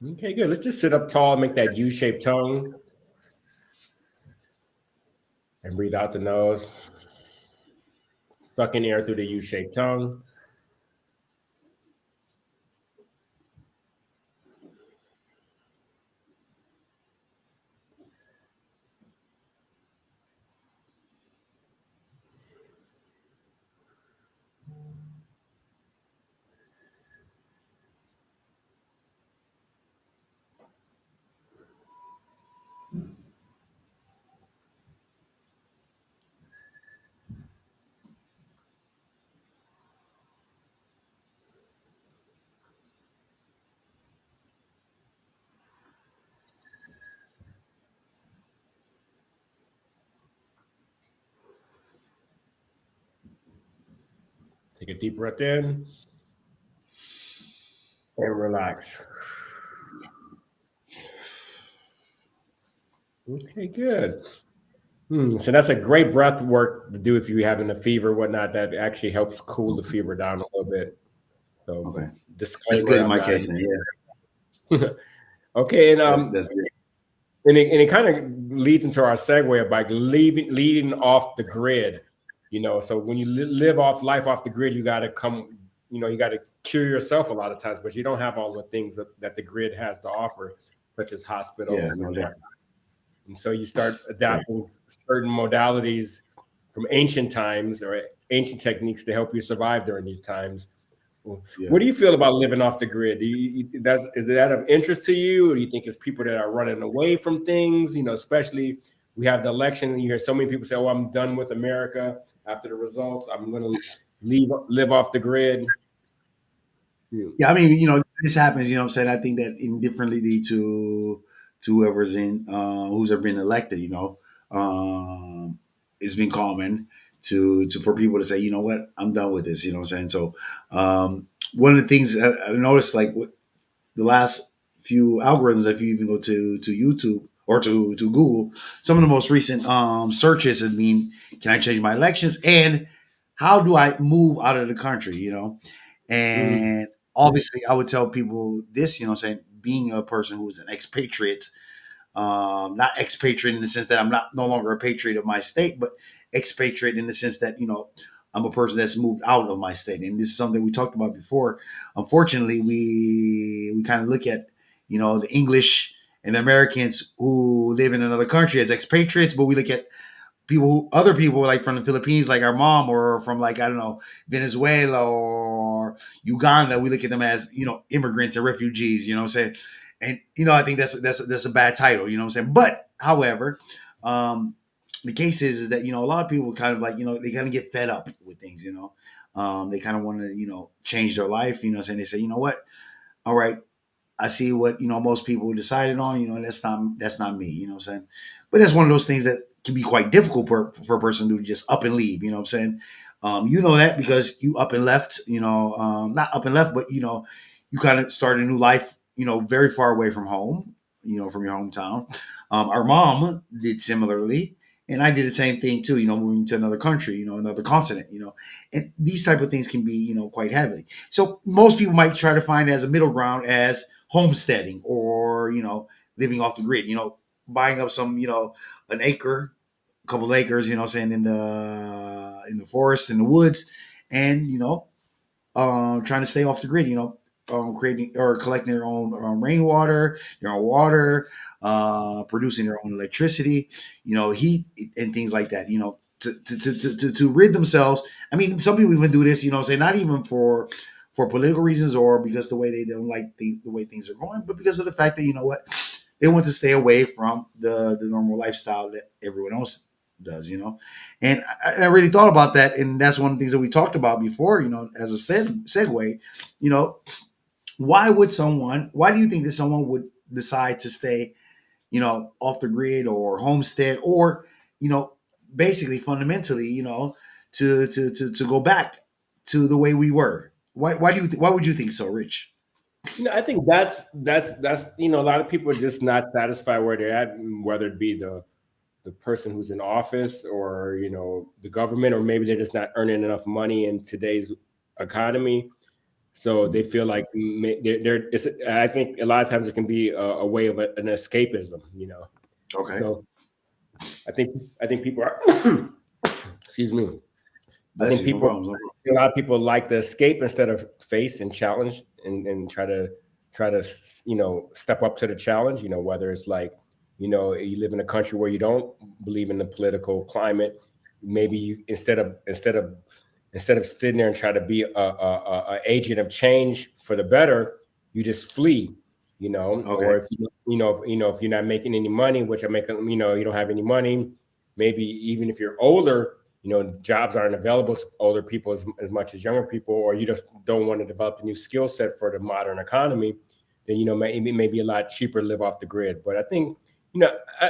Okay, good. Let's just sit up tall, make that U-shaped tongue, and breathe out the nose. Suck in air through the U-shaped tongue. Take a deep breath in and relax. Okay, good. So that's a great breath work to do if you're having a fever, whatnot. That actually helps cool the fever down a little bit. So, Okay, that's disclaimer: good in I'm my not case. Then, yeah, a okay, that's good. and it kind of leads into our segue of like leading off the grid. So when you live off life off the grid, you got to come. You got to cure yourself a lot of times, but you don't have all the things that the grid has to offer, such as Yeah, hospitals no and doubt. whatnot. And so you start Right. adapting certain modalities from ancient times or ancient techniques to help you survive during these times. Yeah. What do you feel about living off the grid? Is that of interest to you, or do you think it's people that are running away from things? Especially we have the election, and you hear so many people say, "Oh, I'm done with America after the results. I'm going to live off the grid." Yeah. Yeah, I mean, this happens. What I'm saying. I think that indifferently to whoever's in, who's ever been elected, it's been common to for people to say, you know what, I'm done with this. You know what I'm saying? So, one of the things I noticed, like with the last few algorithms, if you even go to YouTube or to Google, some of the most recent searches have been, can I change my elections, and how do I move out of the country? Mm. And obviously, I would tell people this, saying, being a person who's an expatriate, not expatriate in the sense that I'm not no longer a patriot of my state, but expatriate in the sense that, I'm a person that's moved out of my state. And this is something we talked about before. Unfortunately, we kind of look at, the English and the Americans who live in another country as expatriates, but we look at other people like from the Philippines, like our mom, or from, like, I don't know, Venezuela or Uganda. We look at them as, immigrants and refugees. You know what I'm saying? And I think that's a bad title. You know what I'm saying? But however, um, the case is that, a lot of people kind of, like, they kind of get fed up with things. They kind of want to, change their life. You know what I'm saying? They say, you know what? All right, I see what, most people decided on. That's not me. You know what I'm saying? But that's one of those things that can be quite difficult for a person to just up and leave. You know what I'm saying? You know that because you up and left. Not up and left, but you kind of started a new life. Very far away from home. From your hometown. Our mom did similarly. And I did the same thing too, moving to another country, another continent, and these type of things can be, quite heavy. So most people might try to find as a middle ground as homesteading, or living off the grid, buying up some, an acre, a couple of acres, saying, in the forest, in the woods, and trying to stay off the grid, creating or collecting their own rainwater, their own water, producing their own electricity, heat, and things like that, to rid themselves. I mean, some people even do this, say, not even for political reasons, or because the way they don't like the way things are going, but because of the fact that, what, they want to stay away from the normal lifestyle that everyone else does. And I really thought about that, and that's one of the things that we talked about before. As a segue, you know, why do you think that someone would decide to stay, off the grid or homestead, or, you know, basically fundamentally, to go back to the way we were? Why would you think so, Rich? I think that's a lot of people are just not satisfied where they're at, whether it be the person who's in office or the government, or maybe they're just not earning enough money in today's economy. So they feel like I think a lot of times it can be a way of an escapism, you know. Okay. So I think people are, excuse me. I Bless think you. No people, problems. No problem. a lot of people like to escape instead of face and challenge and try to step up to the challenge. You know, whether it's like, you know, you live in a country where you don't believe in the political climate, maybe you instead of sitting there and try to be a agent of change for the better, you just flee. You know, Okay. or if if you're not making any money, which I make, you don't have any money, maybe even if you're older, jobs aren't available to older people as much as younger people, or you just don't want to develop a new skill set for the modern economy, then, it may be a lot cheaper to live off the grid. But I think,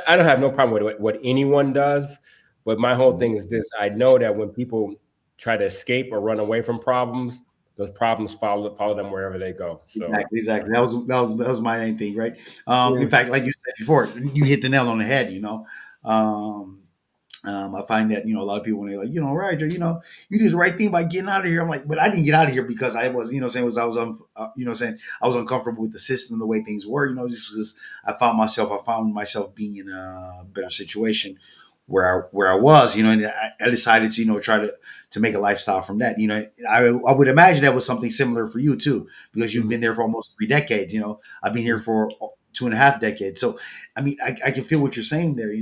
I don't have no problem with what anyone does. But my whole Mhm. thing is this: I know that when people try to escape or run away from problems, those problems follow them wherever they go. So, Exactly, exactly. That was my main thing, right? yeah. In fact, like you said before, you hit the nail on the head. Um, I find that a lot of people when they're like, Roger, you did the right thing by getting out of here. I'm like, but I didn't get out of here because I was, saying was I was, saying I was uncomfortable with the system, the way things were. Just because I found myself being in a better situation where I was, and I decided to, try to make a lifestyle from that. I would imagine that was something similar for you too, because you've Mhm. been there for almost 3 decades. I've been here for 2.5 decades. So, I mean, I can feel what you're saying there.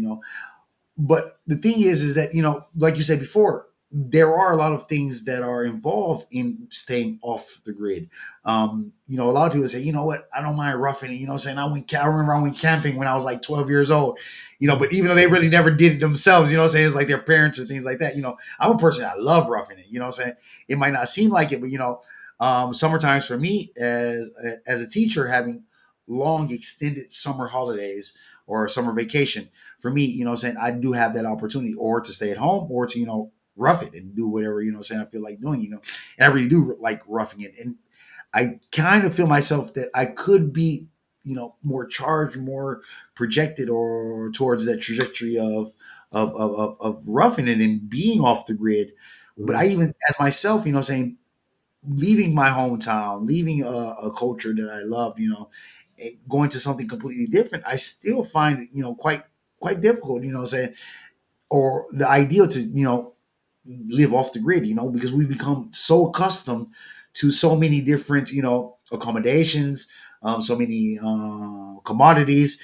But the thing is that like you said before, there are a lot of things that are involved in staying off the grid. A lot of people say, what, I don't mind roughing it. Saying I remember I went camping when I was like 12 years old. But even though they really never did it themselves, saying it was like their parents or things like that. I'm a person that love roughing it. Saying it might not seem like it, but summertimes for me as a teacher, having long extended summer holidays or summer vacation for me, saying I do have that opportunity or to stay at home or to, rough it and do whatever, saying I feel like doing, and I really do like roughing it. And I kind of feel myself that I could be, more charged, more projected or towards that trajectory of roughing it and being off the grid. But I Mhm. even as myself, saying leaving my hometown, leaving a culture that I love, going to something completely different, I still find it, quite difficult, saying, or the ideal to, live off the grid, because we become so accustomed to so many different, accommodations, so many commodities,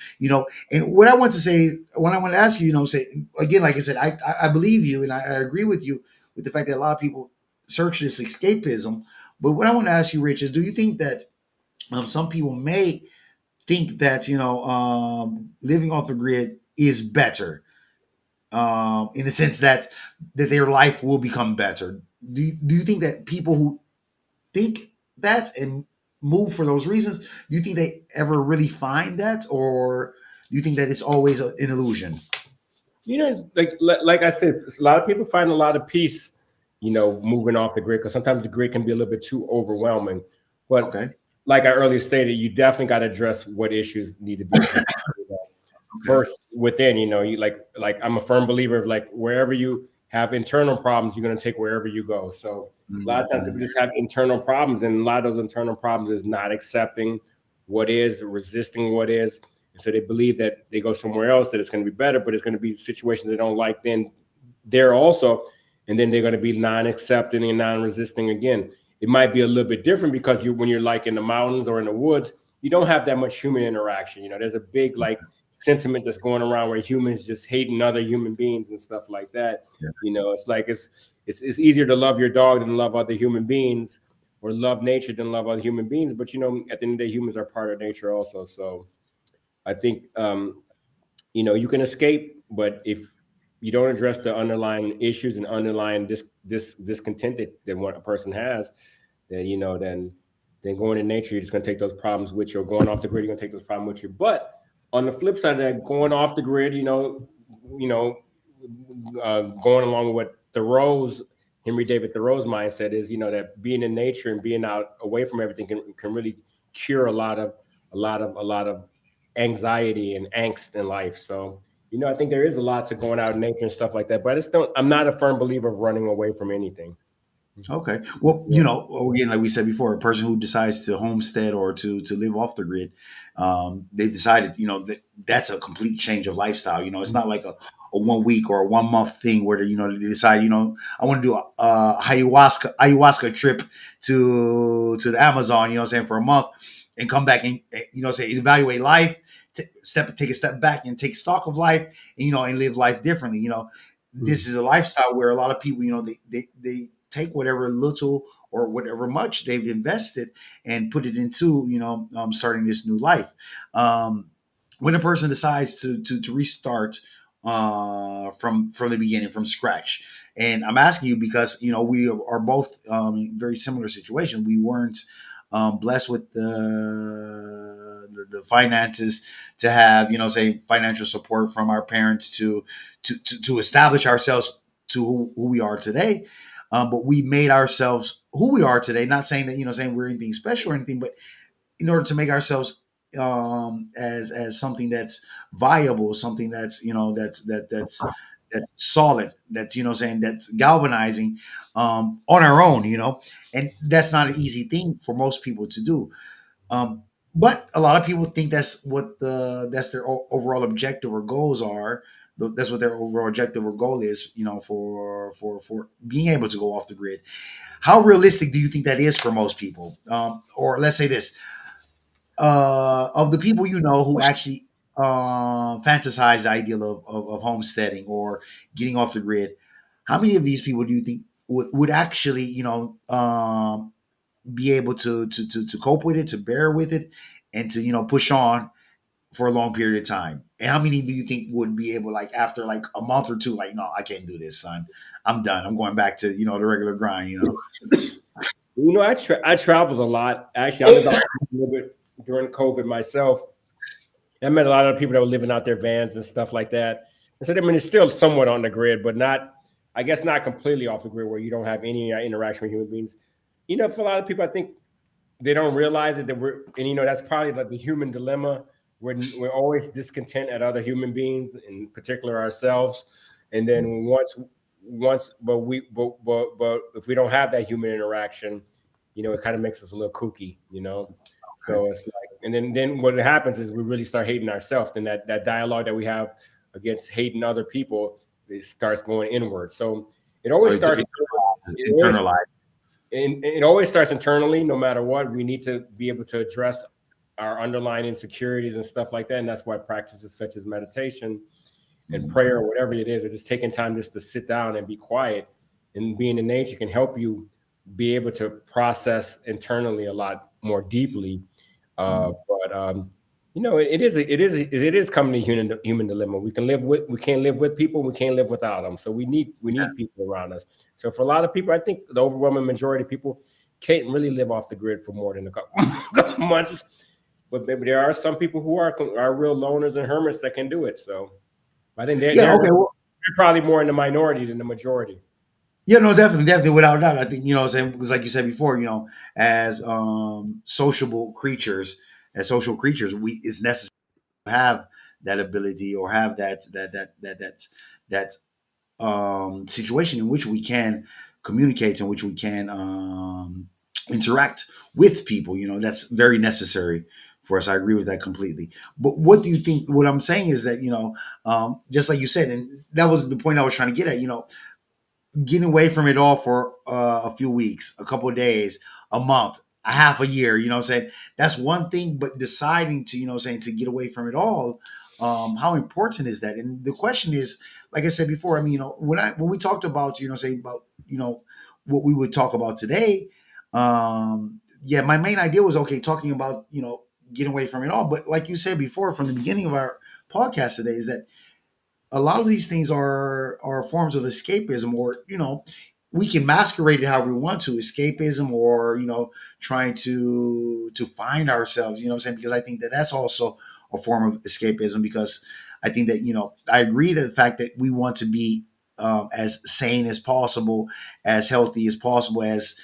and what I want to say, what I want to ask you, say again, like I said, I believe you and I agree with you with the fact that a lot of people search this escapism. But what I want to ask you, Rich, is do you think that some people may think that living off the grid is better, in the sense that their life will become better? Do you think that people who think that and move for those reasons, do you think they ever really find that, or do you think that it's always an illusion? Like I said, a lot of people find a lot of peace, moving off the grid, because sometimes the grid can be a little bit too overwhelming. But Okay. like I earlier stated, you definitely got to address what issues need to be addressed. Okay. First within, you like I'm a firm believer of, like, wherever you have internal problems, you're going to take wherever you go. So a lot of times Mhm. people just have internal problems, and a lot of those internal problems is not accepting what is, resisting what is. And so they believe that they go somewhere else, that it's going to be better, but it's going to be situations they don't like then there also. And then they're going to be non-accepting and non-resisting again. It might be a little bit different because when you're like in the mountains or in the woods, you don't have that much human interaction. There's a big, like, sentiment that's going around where humans just hating other human beings and stuff like that. Yeah. It's like it's easier to love your dog than love other human beings, or love nature than love other human beings. But at the end of the day, humans are part of nature also. So I think, you can escape, but if you don't address the underlying issues and underlying this discontent that one person has, then then going in nature, you're just going to take those problems with you. Or going off the grid, you're going to take those problems with you. But on the flip side of that, going off the grid, you know, going along with what Thoreau's Henry David Thoreau's mindset is, that being in nature and being out away from everything can really cure a lot of anxiety and angst in life. So, I think there is a lot to going out in nature and stuff like that. But I'm not a firm believer of running away from anything. Okay. Well, Yeah. again, like we said before, a person who decides to homestead or to live off the grid, they've decided, that that's a complete change of lifestyle. It's not like a 1 week or a 1 month thing where they decide, I want to do a ayahuasca trip to the Amazon, saying, for a month, and come back and say evaluate life, take a step back and take stock of life, and and live life differently. This Mm. is a lifestyle where a lot of people, they take whatever little or whatever much they've invested and put it into, starting this new life. Um, when a person decides to restart from the beginning, from scratch, and I'm asking you because we are both in very similar situation. We weren't blessed with the finances to have, say, financial support from our parents to establish ourselves to who we are today. But we made ourselves who we are today. Not saying that, saying we're anything special or anything, but in order to make ourselves as something that's viable, something that's that's solid, that's saying that's galvanizing on our own, and that's not an easy thing for most people to do. Um, but a lot of people think that's their overall objective or goals are. That's what their overall objective or goal is, for being able to go off the grid. How realistic do you think that is for most people? Or let's say this: of the people who actually fantasize the ideal of homesteading or getting off the grid, how many of these people do you think would actually, be able to cope with it, to bear with it, and to push on for a long period of time? And how many do you think would be able, like, after like a month or two, like, no, I can't do this, son. I'm done. I'm going back to the regular grind. I traveled a lot. Actually, I lived out a little bit during COVID myself. I met a lot of people that were living out their vans and stuff like that. And so, I mean, it's still somewhat on the grid, but not, I guess, not completely off the grid where you don't have any interaction with human beings. For a lot of people, I think they don't realize it that that's probably like the human dilemma. We're always discontent at other human beings, in particular ourselves. And then but if we don't have that human interaction, it kind of makes us a little kooky. Okay. So it's like, and then what happens is we really start hating ourselves. Then that dialogue that we have against hating other people, it starts going inward. So it So always starts. It always internalize. and it always starts internally. No matter what, we need to be able to address our underlying insecurities and stuff like that. And that's why practices such as meditation and Mhm. prayer, or whatever it is, or just taking time just to sit down and be quiet and being in nature can help you be able to process internally a lot more deeply. Mhm. It is coming to human dilemma. We can't live with people. We can't live without them. So we need people around us. So for a lot of people, I think the overwhelming majority of people can't really live off the grid for more than a couple months. But maybe there are some people who are real loners and hermits that can do it. So I think they're Yeah. they're Okay. Well, they're probably more in the minority than the majority. yeah. No. Definitely. Definitely. Without a doubt. I think, what I'm saying, because like you said before, as social creatures, we it's necessary to have that ability or have that situation in which we can communicate, in which we can interact with people. That's very necessary for us. I agree with that completely. But what do you think? What I'm saying is that, just like you said, and that was the point I was trying to get at. Getting away from it all for a few weeks, a couple of days, a month, a half a year. You know what I'm saying? That's one thing, but deciding to, saying, to get away from it all, how important is that? And the question is, like I said before, I mean, when we talked about, saying about, what we would talk about today, yeah, my main idea was, okay, talking about, getting away from it all. But like you said before, from the beginning of our podcast today, is that a lot of these things are forms of escapism, or we can masquerade it however we want to, escapism, or trying to find ourselves, what I'm saying, because I think that that's also a form of escapism, because I think that I agree to the fact that we want to be as sane as possible, as healthy as possible, as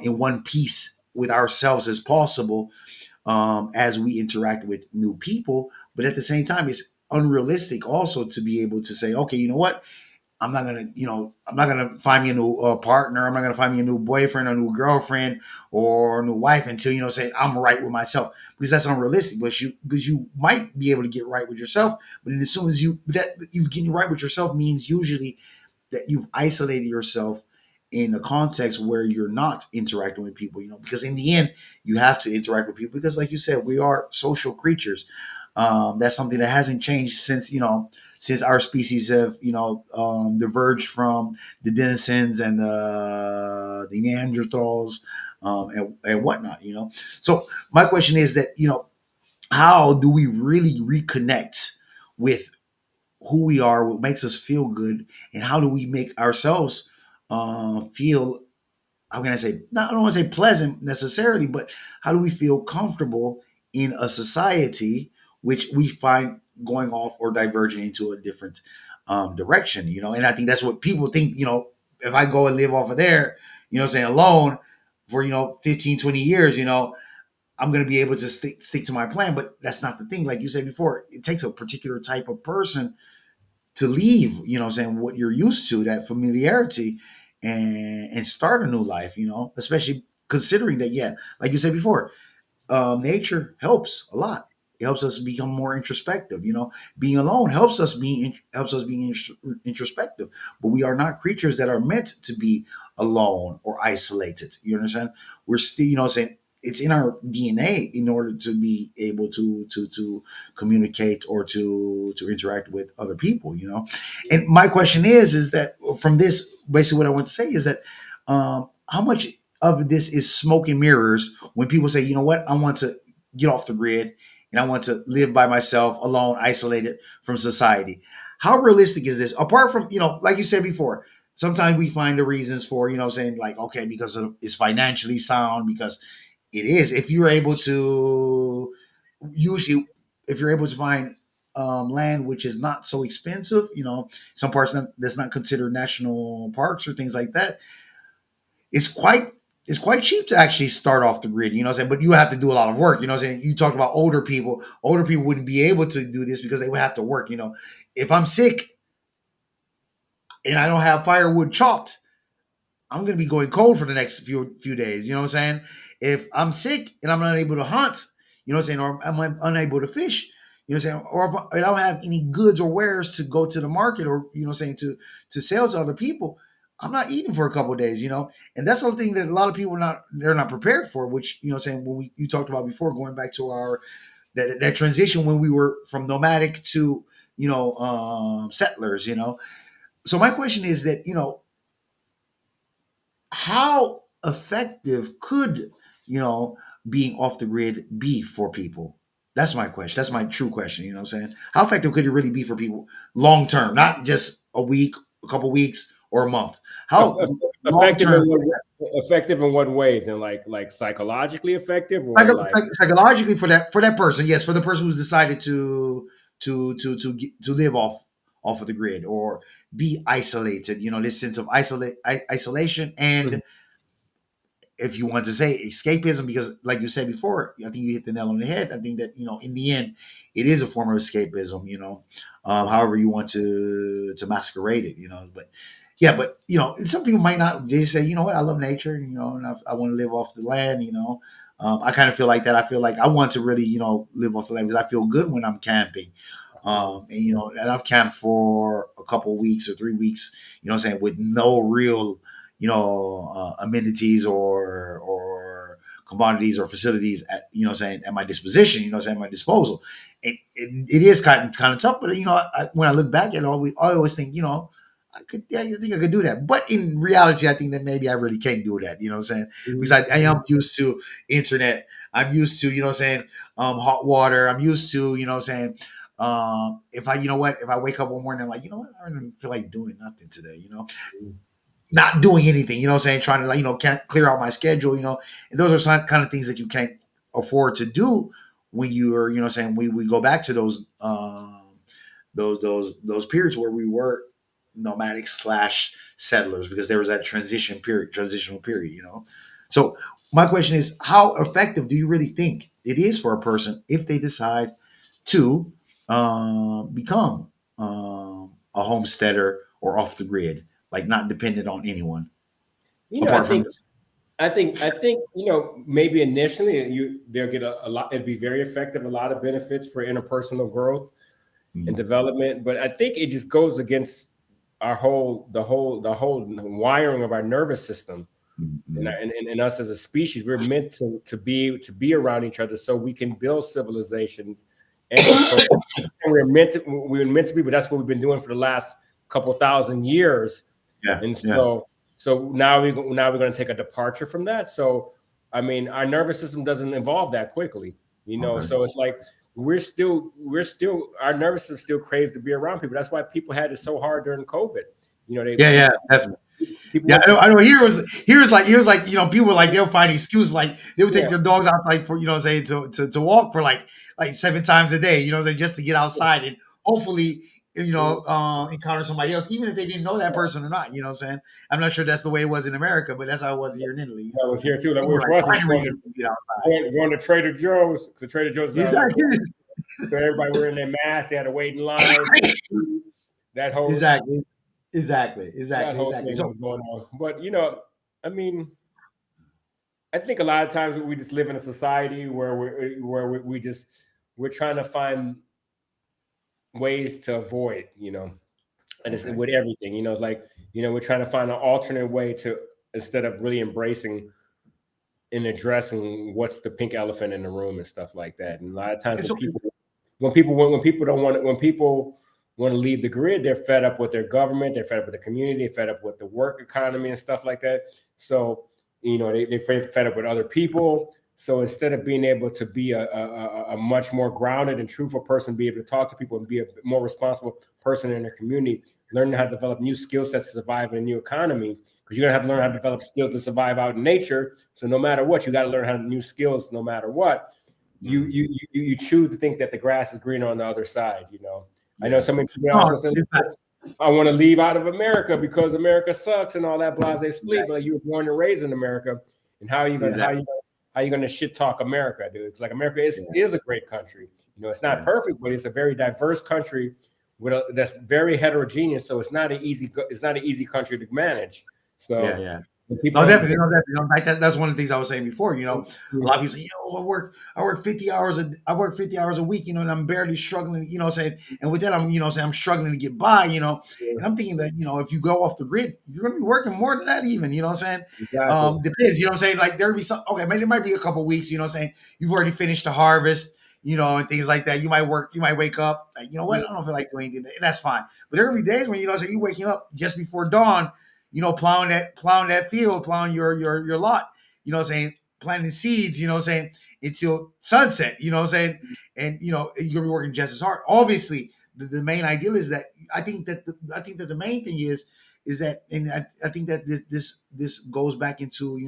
in one piece with ourselves as possible, as we interact with new people. But at the same time, it's unrealistic also to be able to say, okay, you know what? I'm not gonna find me a new partner. I'm not gonna find me a new boyfriend, or a new girlfriend, or a new wife until say I'm right with myself, because that's unrealistic. But you might be able to get right with yourself, but then as soon as you getting right with yourself means usually that you've isolated yourself in a context where you're not interacting with people, because in the end you have to interact with people, because like you said, we are social creatures. That's something that hasn't changed since our species have diverged from the Denisons and the Neanderthals, and whatnot. So my question is that how do we really reconnect with who we are, what makes us feel good, and how do we make ourselves feel? How can I say? Not, I don't want to say pleasant necessarily, but how do we feel comfortable in a society which we find going off or diverging into a different direction? And I think that's what people think. If I go and live off of there, saying alone for 15, 20 years, I'm going to be able to stick to my plan. But that's not the thing. Like you said before, it takes a particular type of person to leave, saying what you're used to, that familiarity, and start a new life, especially considering that, yeah, like you said before, nature helps a lot. It helps us become more introspective. Being alone helps us be introspective. But we are not creatures that are meant to be alone or isolated. You understand? We're still, saying it's in our DNA in order to be able to communicate or to interact with other people. And my question is that from this, basically, what I want to say is that how much of this is smoke and mirrors when people say, you know what, I want to get off the grid and I want to live by myself, alone, isolated from society. How realistic is this? Apart from, like you said before, sometimes we find the reasons for, saying like, okay, because it's financially sound, because it is. If you're able to, usually, if you're able to find land which is not so expensive, some parts that's not considered national parks or things like that, it's quite cheap to actually start off the grid, what I'm saying? But you have to do a lot of work, what I'm saying? You talked about older people. Older people wouldn't be able to do this because they would have to work, If I'm sick and I don't have firewood chopped, I'm going to be going cold for the next few days, you know what I'm saying? If I'm sick and I'm not able to hunt, what I'm saying, or I'm unable to fish, what I'm saying, or if I don't have any goods or wares to go to the market, or what I'm saying, to sell to other people, I'm not eating for a couple of days, and that's something that a lot of people they're not prepared for. Which what I'm saying, when you talked about before, going back to our that transition when we were from nomadic to settlers, So my question is that how effective could being off the grid be for people? That's my question. That's my true question. What I'm saying? How effective could it really be for people long term, not just a week, a couple weeks, or a month? How long Effective term? in effective in what ways? And like psychologically effective, or like Psychologically, for that person, yes, for the person who's decided to live off of the grid, or be isolated. This sense of isolation, and if you want to say escapism, because like you said before, I think you hit the nail on the head. I think that in the end, it is a form of escapism. However you want to masquerade it. But yeah, but some people might not. They say, you know what, I love nature. And I want to live off the land. I kind of feel like that. I feel like I want to really live off the land because I feel good when I'm camping. And I've camped for a couple of weeks or 3 weeks. What I'm saying, with no real amenities or commodities or facilities at at my disposition, at my disposal. It is kind of tough, but when I look back at it, I always think, I think I could do that. But in reality, I think that maybe I really can't do that, because I am used to internet. I'm used to, hot water. I'm used to, if I wake up one morning, I'm like, I don't feel like doing nothing today, not doing anything, trying to can't clear out my schedule, and those are some kind of things that you can't afford to do when you are, we go back to those periods where we were nomadic slash settlers, because there was that transitional period, So my question is, how effective do you really think it is for a person if they decide to become a homesteader or off the grid, like not dependent on anyone You know, apart from. I think, maybe initially they'll get a lot. It'd be very effective. A lot of benefits for interpersonal growth and Mhm. development, but I think it just goes against the whole wiring of our nervous system. And, Mhm. and us as a species, we're meant to be around each other so we can build civilizations and to and we're meant to be, but that's what we've been doing for the last couple thousand years. Yeah, And yeah. so now we're going to take a departure from that. So I mean, our nervous system doesn't evolve that quickly, Okay. So it's like we're still our nervous system still craves to be around people. That's why people had it so hard during COVID. They Yeah, yeah, people definitely. people Yeah, went to I know. He was like, people were like they'll find excuses like they would take yeah. their dogs out like for say to walk for like 7 times a day, just to get outside and hopefully encounter somebody else, even if they didn't know that person or not. You know what I'm saying? I'm not sure that's the way it was in America, but that's how it was here in Italy. That was here too. Like People we're were like for us, it was finding reasons to get outside. going to Trader Joe's. So Trader Joe's is our local. Exactly. So everybody were in their masks. They had to wait in lines for food. That whole Exactly. Exactly. that Exactly. whole Exactly. thing So was going on. But I mean, I think a lot of times we just live in a society where we're trying to find ways to avoid, and it's okay. with everything, it's like, we're trying to find an alternate way to instead of really embracing and addressing what's the pink elephant in the room and stuff like that. And a lot of times And so when people don't want when people want to leave the grid, they're fed up with their government, they're fed up with the community, they're fed up with the work economy and stuff like that. So they're fed up with other people. So instead of being able to be a much more grounded and truthful person, be able to talk to people and be a more responsible person in their community, learning how to develop new skill sets to survive in a new economy, because you're gonna have to learn how to develop skills to survive out in nature. So no matter what, you got to learn how to new skills. No matter what, you choose to think that the grass is greener on the other side. I know yeah. so many people No, also say, in fact, I want to leave out of America because America sucks and all that blase split. But you were born and raised in America, and how are you gonna exactly. shit talk America, dude? It's like America is Yeah, is a great country. It's not yeah. perfect, but it's a very diverse country that's very heterogeneous. So it's not an easy country to manage. Yeah, So yeah. when people No, don't, definitely, no, definitely. Like that's one of the things I was saying before. A lot of people say, I work 50 hours I work 50 hours a week, and I'm barely struggling, saying, and with that, saying I'm struggling to get by, and I'm thinking that, if you go off the grid, you're going to be working more than that, even, saying, exactly. depends, saying, like there'll be some, okay, maybe there might be a couple weeks, saying you've already finished the harvest, and things like that. You might wake up, like, you know what, I don't feel like doing anything, and that's fine. But there will be days when, say you waking up just before dawn, plowing that field, plowing your lot, saying, planting seeds, saying, until sunset, saying, and you're gonna be working just as hard. Obviously, the main ideal is that I think that the main thing is that, and I think that this goes back into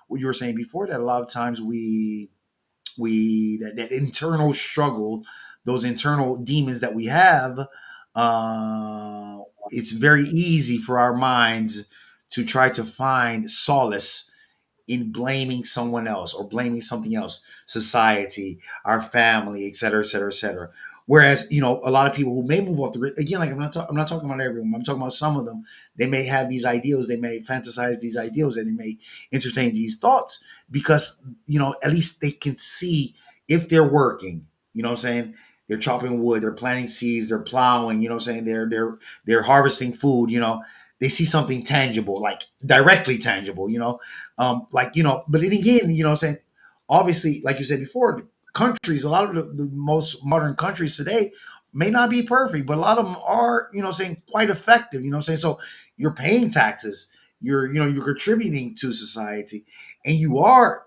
what you were saying before, that a lot of times that internal struggle, those internal demons that we have, it's very easy for our minds to try to find solace in blaming someone else or blaming something else, society, our family, et cetera, et cetera, et cetera. Whereas, a lot of people who may move off the grid, again, like I'm not talking about everyone, I'm talking about some of them. They may have these ideals, they may fantasize these ideals, and they may entertain these thoughts because, at least they can see if they're working, what I'm saying? They're chopping wood, they're planting seeds, they're plowing, what I'm saying? They're harvesting food, they see something tangible, like directly tangible, but then again, what I'm saying, obviously, like you said before, countries, a lot of the most modern countries today may not be perfect, but a lot of them are, saying, quite effective, saying. So you're paying taxes, you're contributing to society, and you are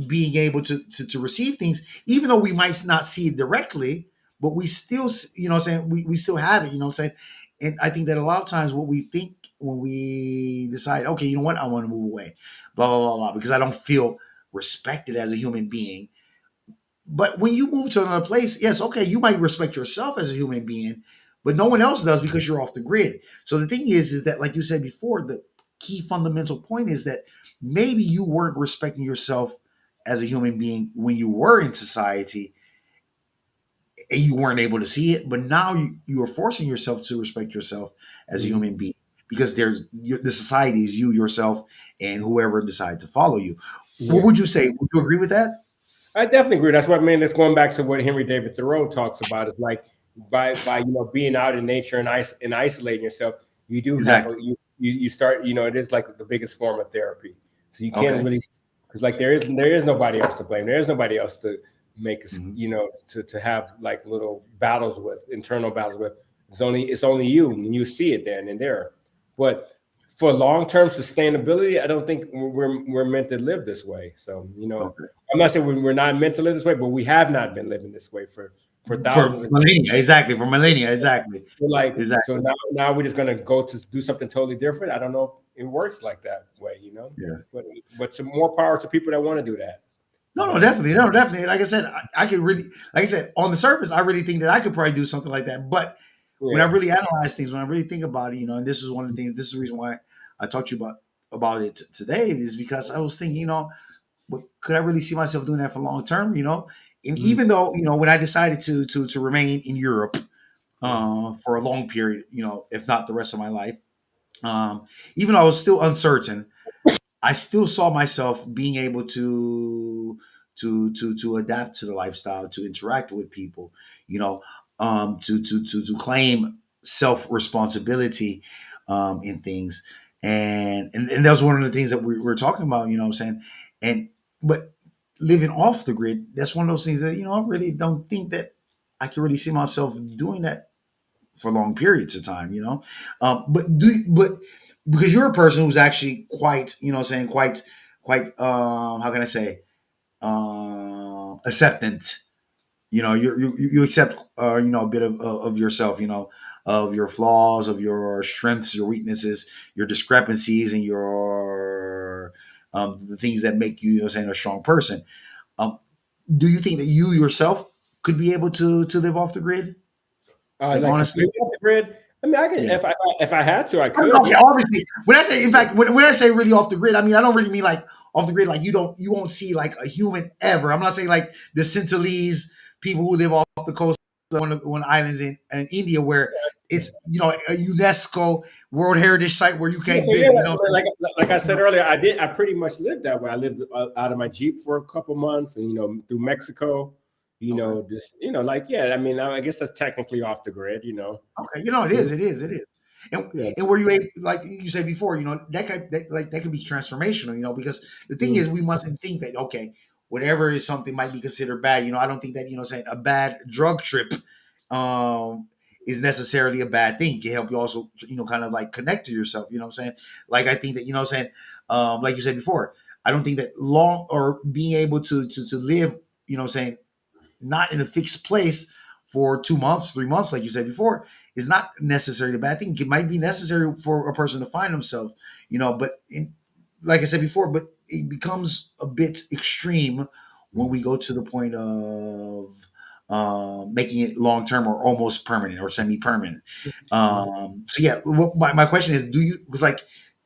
being able to receive things, even though we might not see it directly, but we still, saying, we still have it, saying. And I think that a lot of times what we think when we decide, okay, you know what, I want to move away, blah, blah, blah, blah, because I don't feel respected as a human being. But when you move to another place, yes, okay, you might respect yourself as a human being, but no one else does because you're off the grid. So the thing is that, like you said before, the key fundamental point is that maybe you weren't respecting yourself as a human being when you were in society and you weren't able to see it, but now you are forcing yourself to respect yourself as a human being. because the society is you, yourself, and whoever decide to follow you. What Yeah. would you say? Would you agree with that? I definitely agree. That's what I mean. That's going back to what Henry David Thoreau talks about. Is like by being out in nature and isolating yourself, you do have Exactly. you start it is like the biggest form of therapy. So you can't Okay. really because like there is nobody else to blame. There is nobody else to make us Mhm. to have like little battles with internal battles with. It's only you and you see it then and there. But for long-term sustainability, I don't think we're meant to live this way. So Okay. I'm not saying we're not meant to live this way, but we have not been living this way for For thousands of millennia, exactly. For millennia, exactly. we're like so Exactly. now we're just gonna go to do something totally different. I don't know if it works like that way. Yeah. But some more power to people that want to do that. No, no, definitely, no, definitely. Like I said, I could really, like I said, on the surface, I really think that I could probably do something like that. But when I Yeah. really analyze things, when I really think about it, and this is one of the things. This is the reason why I talked to you about it today, is because I was thinking, but could I really see myself doing that for long term? And Mhm. even though when I decided to remain in Europe Yeah. for a long period, if not the rest of my life, even though I was still uncertain, I still saw myself being able to adapt to the lifestyle, to interact with people, to claim self responsibility in things, and that was one of the things that we were talking about. You know what I'm saying? And but living off the grid, that's one of those things that I really don't think that I can really see myself doing that for long periods of time. But because you're a person who's actually quite, saying quite, how can I say, acceptant. You accept, a bit of yourself, of your flaws, of your strengths, your weaknesses, your discrepancies, and your the things that make you, saying, a strong person. Um, do you think that you yourself could be able to live off the grid? Like, Like honestly. completely off the grid. I mean, I can Yeah. if I had to, I I mean, could. okay, obviously, when I say, in fact, when I say really off the grid, I mean I don't really mean like off the grid, like you won't see like a human ever. I'm not saying like the Sinhalese people who live off the coast of one islands in India where it's a UNESCO World Heritage Site where you Yeah, can't so yeah, visit. like I said earlier, I pretty much lived that way. I lived out of my Jeep for a couple months, and through Mexico. Okay, Just like yeah. I mean, I guess that's technically off the grid. okay, Mhm. it is. And, Yeah. and were you able, like you said before, that could be transformational, because the thing Mhm. is, we mustn't think that, okay, whatever is something might be considered bad. I don't think that, saying a bad drug trip um is necessarily a bad thing. It can help you also, kind of like connect to yourself, what I'm saying? Like, I think that, what I'm saying, like you said before, I don't think that long or being able to live, what I'm saying, not in a fixed place for 2 months, 3 months, like you said before, is not necessarily a bad thing. It might be necessary for a person to find themselves, but like I said before, but it becomes a bit extreme when we go to the point of making it long term or almost permanent or semi permanent. Mhm. So yeah, my question is, was like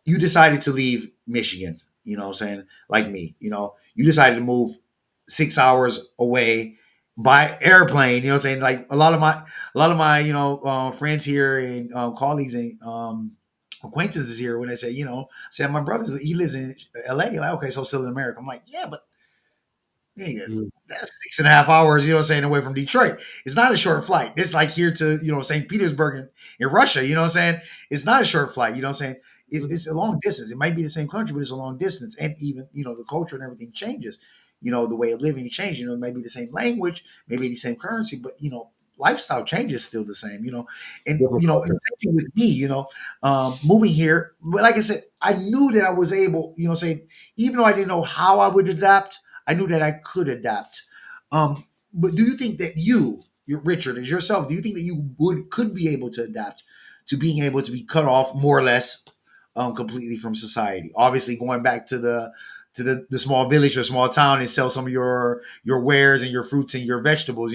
you decided to leave Michigan, what I'm saying, like me, you decided to move 6 hours away by airplane, what I'm saying, like a lot of my friends here and colleagues and acquaintances here, when they say, say my brother's, he lives in LA, like, okay, so still in America. I'm like, yeah, but yeah, Mhm. that's 6.5 hours, what I'm saying, away from Detroit. It's not a short flight. It's like here to, St. Petersburg in Russia, what I'm saying? It's not a short flight, what I'm saying? It's a long distance. It might be the same country, but it's a long distance. And even, the culture and everything changes. The way of living changes. It might be the same language, maybe the same currency, but, lifestyle changes still the same, and, Different and culture. same thing with me, moving here. But like I said, I knew that I was able, saying, even though I didn't know how I would adapt, I knew that I could adapt. But do you think that Richard, as yourself, do you think that you could be able to adapt to being able to be cut off more or less completely from society? Obviously, going back to the small village or small town and sell some of your wares and your fruits and your vegetables,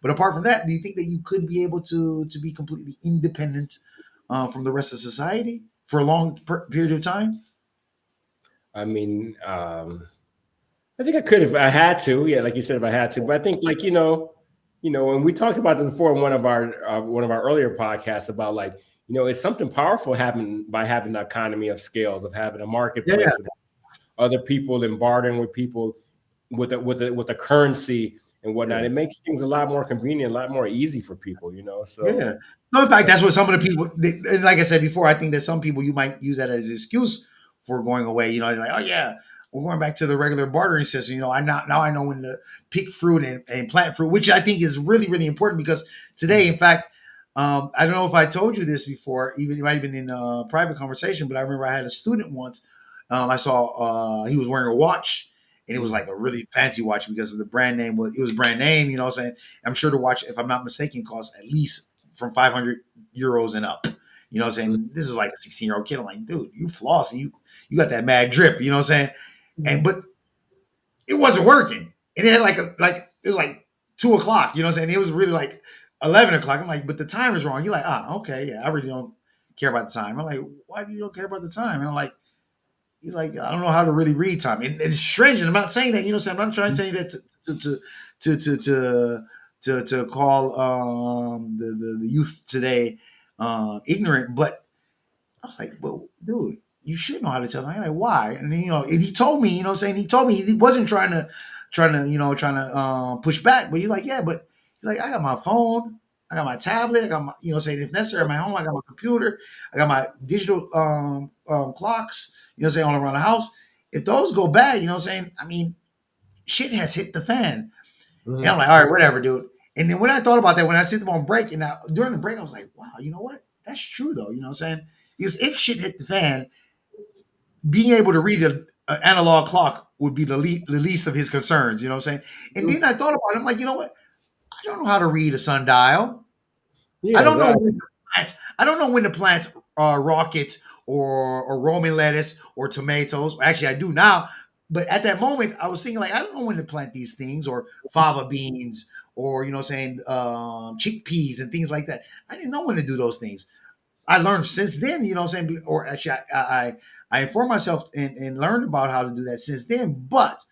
But apart from that, do you think that you could be able to be completely independent from the rest of society for a long period of time? I mean, I think I could if I had to. Yeah, like you said, if I had to. But I think like and we talked about this before in one of our earlier podcasts about like it's something powerful happening by having the economy of scales, of having a Yeah, marketplace with other people and bartering with people with a currency and whatnot. yeah. It makes things a lot more convenient, a lot more easy for people. Yeah. So No, in fact, so that's what some of the people, and like I said before, I think that some people you might use that as an excuse for going away. You know, they're like, oh yeah, we're going back to the regular bartering system. You know, now I know when to pick fruit and plant fruit, which I think is really really important because today, in fact, I don't know if I told you this before, even it might have been in a private conversation, but I remember I had a student once. I saw he was wearing a watch. And it was like a really fancy watch because the brand name was brand name, you know what I'm saying? I'm sure the watch, if I'm not mistaken, costs at least from 500 euros and up. You know what I'm saying? This is like a 16-year-old kid. I'm like, dude, you floss and you got that mad drip. You know what I'm saying? And but it wasn't working. And it had it was like 2 o'clock. You know what I'm saying? It was really like 11 o'clock. I'm like, but the time is wrong. You're like, okay, yeah, I really don't care about the time. I'm like, why do you don't care about the time? And I'm like, he's like, I don't know how to really read time. And it's strange. And I'm not saying that, you know what I'm saying? I'm not trying to say that to call the youth today ignorant, but I was like, well, dude, you should know how to tell them. I'm like, why? And then, and he told me, you know what I'm saying? He told me he wasn't trying to push back, but he's like, yeah, but he's like, I got my phone, I got my tablet, I got my, saying if necessary, my home, I got my computer, I got my digital clocks, you know what I'm saying, all around the house. If those go bad, you know what I'm saying? I mean, shit has hit the fan. And I'm like, all right, whatever, dude. And then when I thought about that, when I sit them on break, and during the break, I was like, wow, you know what? That's true, though. You know what I'm saying? Because if shit hit the fan, being able to read an analog clock would be the least of his concerns. You know what I'm saying? And then I thought about it. I'm like, you know what? I don't know how to read a sundial. I yeah, don't know exactly. when to plant. I don't know when to plant rocket or Roman lettuce or tomatoes. Actually, I do now. But at that moment, I was thinking like, I don't know when to plant these things or fava beans or you know, what I'm saying chickpeas and things like that. I didn't know when to do those things. I learned since then, you know, what I'm saying, or actually, I informed myself and learned about how to do that since then. But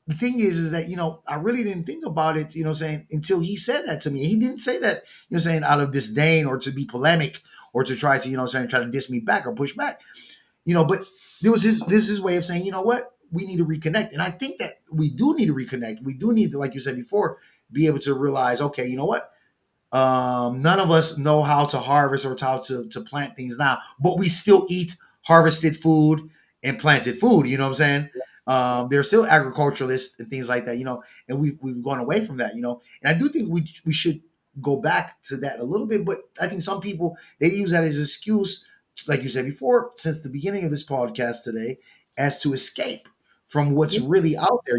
the thing is that I really didn't think about it, you know, saying until he said that to me. He didn't say that, saying out of disdain or to be polemic or to try to, saying try to diss me back or push back, But there was his way of saying, you know what, we need to reconnect, and I think that we do need to reconnect. We do need to, like you said before, be able to realize, okay, you know what, none of us know how to harvest or how to plant things now, but we still eat harvested food and planted food. You know what I'm saying? They're still agriculturalists and things like that, and we've gone away from that, And I do think we should go back to that a little bit, but I think some people they use that as an excuse, like you said before, since the beginning of this podcast today, as to escape from what's really out there,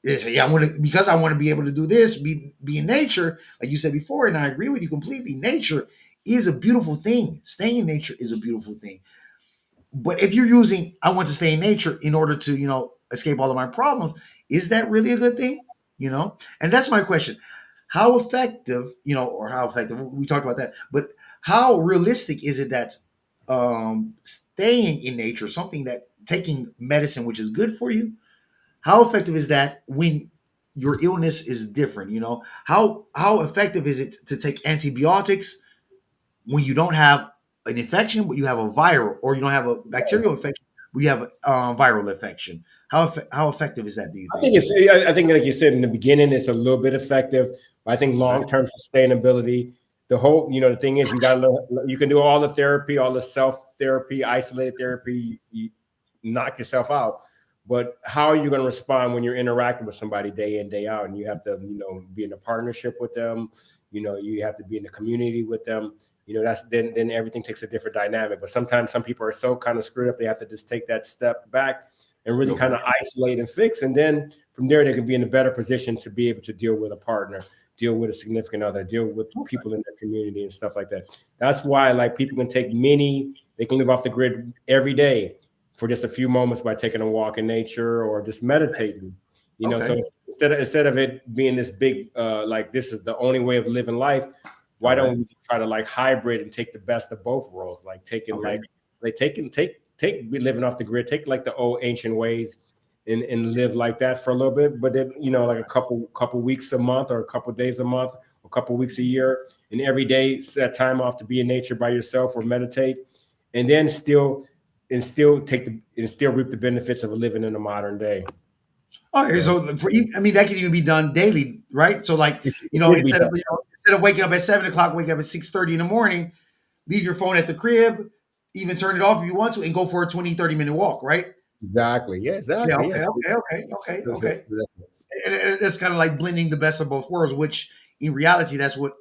They say, yeah, because I want to be able to do this, be in nature, like you said before, and I agree with you completely. Nature is a beautiful thing. Staying in nature is a beautiful thing. But if you're using, I want to stay in nature in order to, escape all of my problems, is that really a good thing? And that's my question. How effective, or how effective, we talked about that, but how realistic is it that staying in nature, something that taking medicine, which is good for you, how effective is that when your illness is different? How effective is it to take antibiotics when you don't have an infection, but you have a viral, or you don't have a bacterial infection, but you have a viral infection? How effective is that? Do you I think? think I think like you said in the beginning, it's a little bit effective. But I think Okay. long term sustainability. The whole, the thing is, you can do all the therapy, all the self therapy, isolated therapy, you knock yourself out. But how are you going to respond when you're interacting with somebody day in, day out, and you have to, be in a partnership with them? You have to be in the community with them. That's then everything takes a different dynamic. But sometimes some people are so kind of screwed up, they have to just take that step back and really kind Okay. of isolate and fix. And then from there, they can be in a better position to be able to deal with a partner, deal with a significant other, deal with people in their community and stuff like that. That's why like people can they can live off the grid every day for just a few moments by taking a walk in nature or just meditating. So Okay. instead of it being this big, like this is the only way of living life, All why right. don't we try to like hybrid and take the best of both worlds? Like taking Okay. take living off the grid, take like the old ancient ways and live like that for a little bit, but then like a couple weeks a month or a couple days a month a couple weeks a year, and every day set time off to be in nature by yourself or meditate, and then still reap the benefits of living in the modern day. Okay, so I mean that can even be done daily, right? So like instead of waking up at 7 o'clock, wake up at 6:30 in the morning, leave your phone at the crib, even turn it off if you want to, and go for a 20-30 minute walk, right? Exactly. Yeah, exactly. Yeah. Yes. Okay. And it's kind of like blending the best of both worlds, which in reality, that's what